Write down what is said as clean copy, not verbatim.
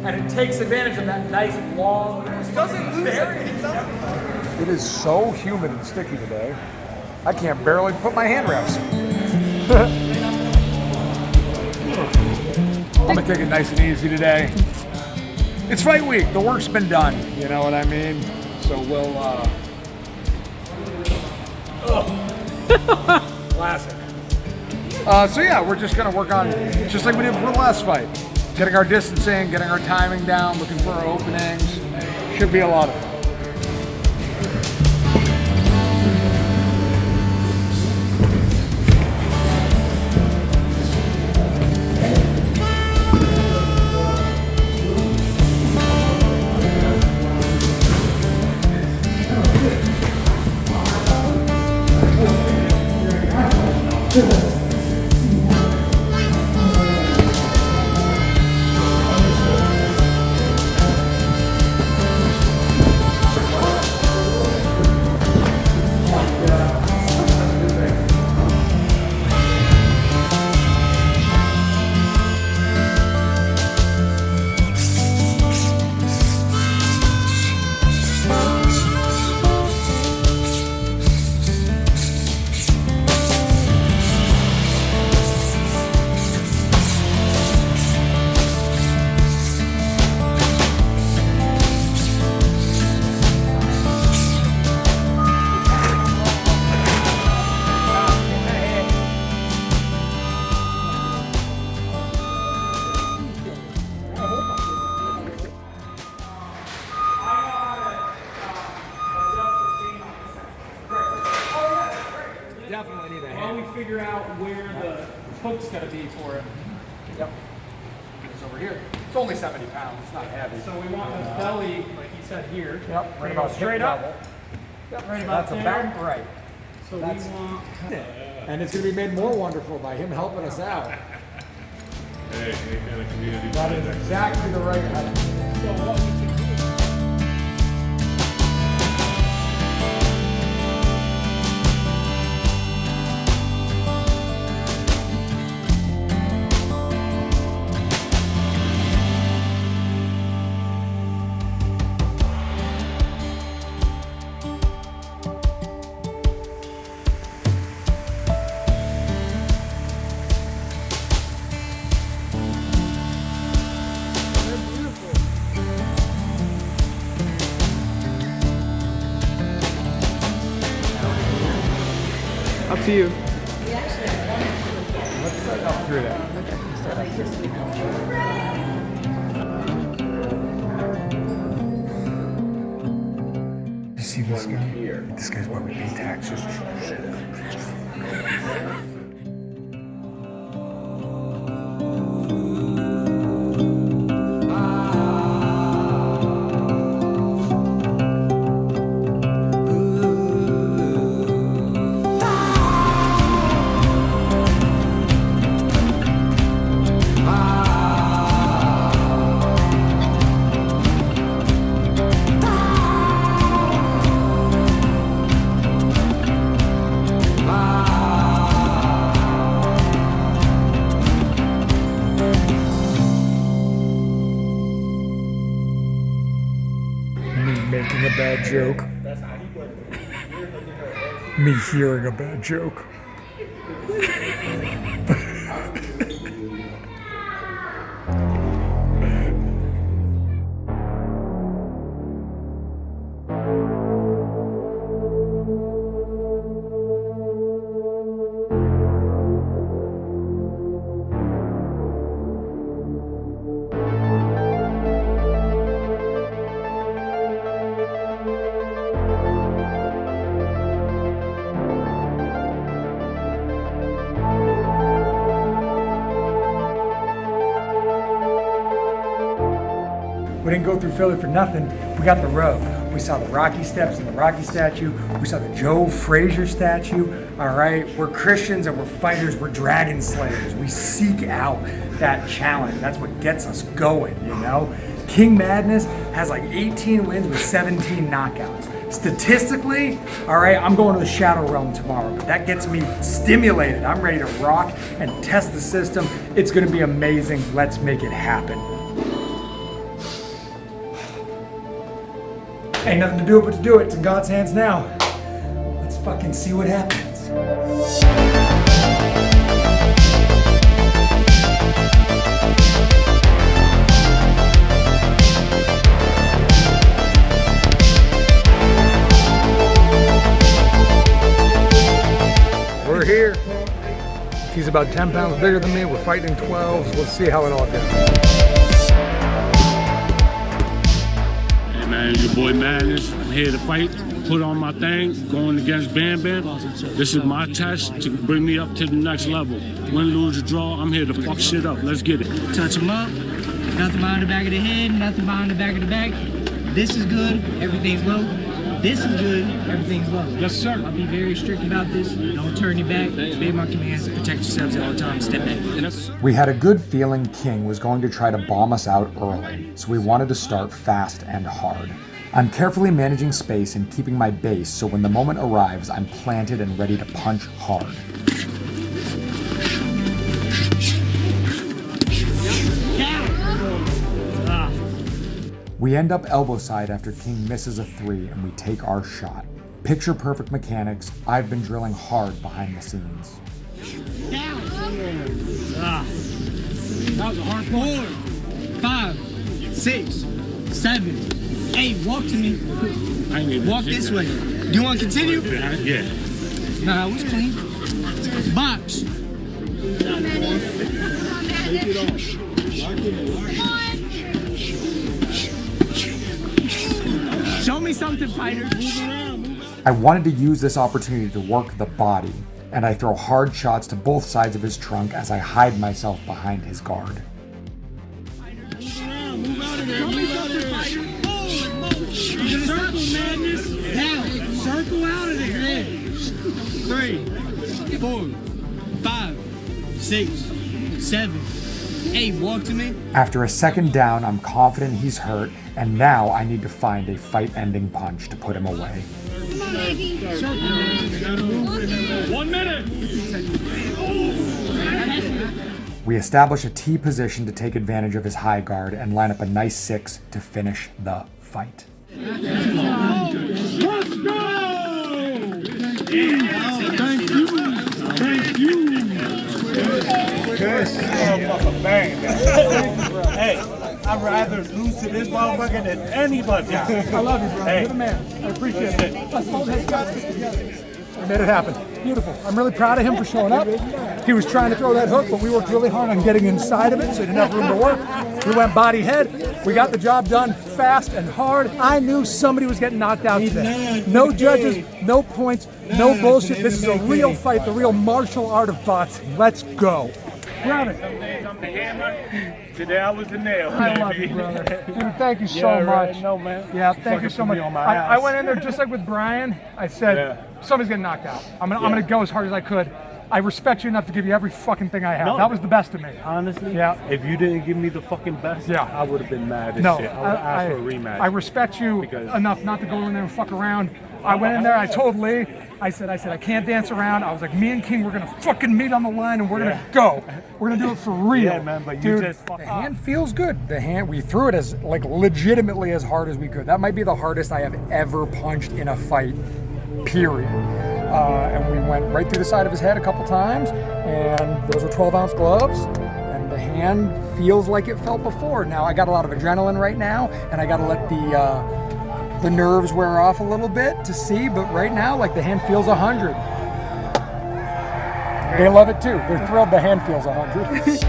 and it takes advantage of that nice long. It doesn't lose it. It is so humid and sticky today. I can't barely put my hand wraps. I'm gonna take it nice and easy today. It's fight week. The work's been done. You know what I mean? So we'll. Classic. So yeah, we're just gonna work on just like we did for the last fight. Getting our distancing, getting our timing down, looking for our openings. Should be a lot of fun. Definitely need a hand. While we figure out where the hook's going to be for it. Yep. It's over here. It's only 70 pounds. It's not heavy. So we want the belly, like you said, here. Yep. Right about straight up. Yep. Right about That's there. about right. So That's we want. And it's going to be made more wonderful by him helping us out. Hey, any kind of community. That is exactly the right height. So what we can do. Up to you. Let's start up through that. You see this guy? This guy's where we pay taxes. Making a bad joke. Me hearing a bad joke. We didn't go through Philly for nothing. We got the rub. We saw the Rocky Steps and the Rocky statue. We saw the Joe Frazier statue. All right, we're Christians and we're fighters. We're dragon slayers. We seek out that challenge. That's what gets us going, you know? King Madness has like 18 wins with 17 knockouts. Statistically, all right, I'm going to the Shadow Realm tomorrow, but that gets me stimulated. I'm ready to rock and test the system. It's gonna be amazing. Let's make it happen. Ain't nothing to do but to do it. It's in God's hands now. Let's fucking see what happens. We're here. He's about 10 pounds bigger than me. We're fighting 12s. Let's see how it all goes. Hey man, your boy Madness. I'm here to fight. Put on my thing, going against Bam Bam. This is my test to bring me up to the next level. Win, lose, or draw, I'm here to fuck shit up. Let's get it. Touch him up. Nothing behind the back of the head, nothing behind the back of the back. This is good, everything's low. This is good, everything's low. Yes, sir. I'll be very strict about this. Don't turn your back. Obey my commands. Protect yourselves at all times. Step back. Yes. We had a good feeling King was going to try to bomb us out early, so we wanted to start fast and hard. I'm carefully managing space and keeping my base so when the moment arrives, I'm planted and ready to punch hard. We end up elbow side after King misses a 3 and we take our shot. Picture perfect mechanics. I've been drilling hard behind the scenes. That was a hard 4, 5, 6, 7, 8. Walk to me. Walk this way. Do you want to continue? Yeah. Nah, it was clean. Box. Show me something, fighter. Move around. I wanted to use this opportunity to work the body, and I throw hard shots to both sides of his trunk as I hide myself behind his guard. Move around, move out of there, move out of there. Circle, Madness. Now, Circle out of there. 3, 4, 5, 6, 7, 8. Walk to me. After a second down, I'm confident he's hurt, and now I need to find a fight-ending punch to put him away. 1 minute. We establish a T position to take advantage of his high guard and line up a nice 6 to finish the fight. Let's go! Thank you. Thank you. This motherfucker bang. Hey, I'd rather lose to this motherfucker than anybody. I love you, bro. Hey. You're the man. I appreciate it. Let's hold hands together. We made it happen. Beautiful. I'm really proud of him for showing up. He was trying to throw that hook, but we worked really hard on getting inside of it, so he didn't have room to work. We went body head. We got the job done fast and hard. I knew somebody was getting knocked out today. No judges, no points, no bullshit. This is a real fight, the real martial art of boxing. Let's go. Brother. Some days I'm the hammer. Today I was the nail. I love you, brother. Dude, thank you so Yeah, right. much. No, man. Yeah, thank you so much. I went in there just like with Brian. I said, somebody's getting knocked out. I'm gonna go as hard as I could. I respect you enough to give you every fucking thing I have. No. That was the best of me. Honestly, Yeah. if you didn't give me the fucking best, Yeah. I would have been mad as No, shit. I would have asked for a rematch. I respect you Because- enough not to go in there and fuck around. I went in there, I told Lee, I said, I can't dance around. I was like, me and King, we're gonna fucking meet on the line and we're gonna go. We're gonna do it for real. Yeah, man, but you Dude, just fucked the up. hand feels good. The hand, we threw it as like legitimately as hard as we could. That might be the hardest I have ever punched in a fight, period. And we went right through the side of his head a couple times, and those are 12-ounce gloves, and the hand feels like it felt before. Now I got a lot of adrenaline right now, and I gotta let the nerves wear off a little bit to see, but right now, like, the hand feels 100. They love it too. They're thrilled the hand feels 100.